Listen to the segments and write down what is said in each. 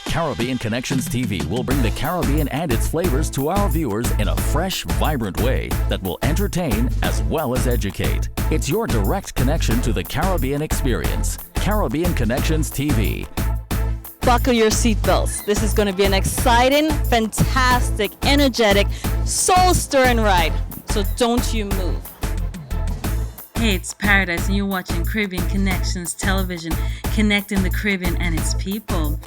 Caribbean Connections TV will bring the Caribbean and its flavors to our viewers in a fresh, vibrant way that will entertain as well as educate. It's your direct connection to the Caribbean experience. Caribbean Connections TV. Buckle your seatbelts. This is going to be an exciting, fantastic, energetic, soul-stirring ride. So don't you move. Hey, it's Paradise and you're watching Caribbean Connections Television, connecting the Caribbean and its people.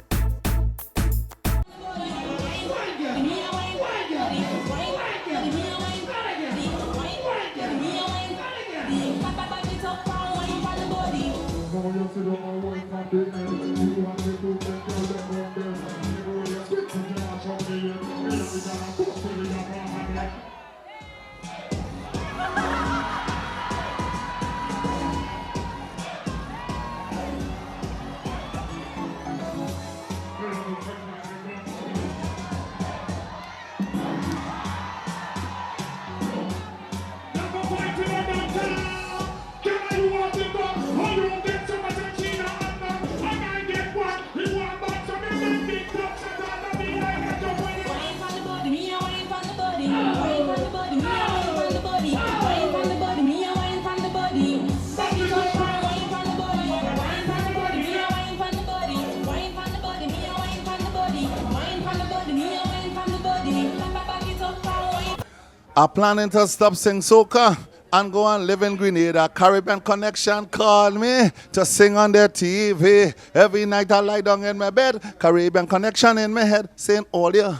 I'm planning to stop sing soca and go and live in Grenada. Caribbean Connection called me to sing on their TV. Every night I lie down in my bed, Caribbean Connection in my head, saying, all you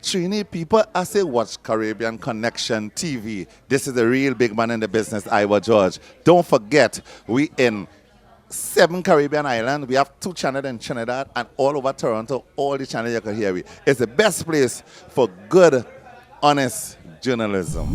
Trini people, I say, watch Caribbean Connection TV. This is the real big man in the business, Iowa George. Don't forget, we in 7 Caribbean islands. We have 2 channels in Trinidad and all over Toronto. All the channels you can hear me. It's the best place for good, honest journalism.